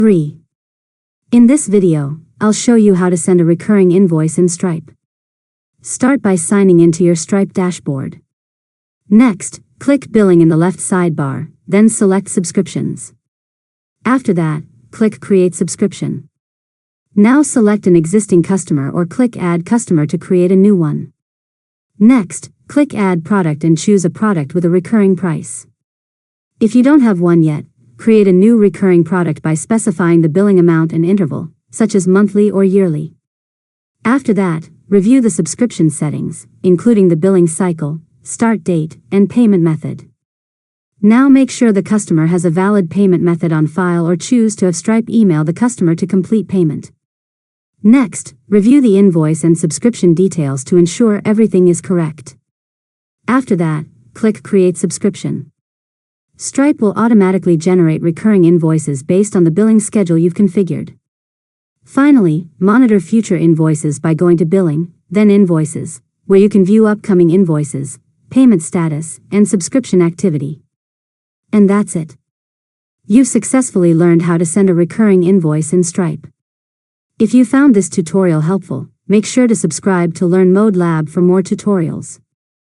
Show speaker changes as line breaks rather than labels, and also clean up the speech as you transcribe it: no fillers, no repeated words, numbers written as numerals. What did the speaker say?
3. In this video, I'll show you how to send a recurring invoice in Stripe. Start by signing into your Stripe dashboard. Next, click Billing in the left sidebar, then select Subscriptions. After that, click Create Subscription. Now select an existing customer or click Add Customer to create a new one. Next, click Add Product and choose a product with a recurring price. If you don't have one yet, create a new recurring product by specifying the billing amount and interval, such as monthly or yearly. After that, review the subscription settings, including the billing cycle, start date, and payment method. Now make sure the customer has a valid payment method on file or choose to have Stripe email the customer to complete payment. Next, review the invoice and subscription details to ensure everything is correct. After that, click Create Subscription. Stripe will automatically generate recurring invoices based on the billing schedule you've configured. Finally, monitor future invoices by going to Billing, then Invoices, where you can view upcoming invoices, payment status, and subscription activity. And that's it. You've successfully learned how to send a recurring invoice in Stripe. If you found this tutorial helpful, make sure to subscribe to Learn Mode Lab for more tutorials.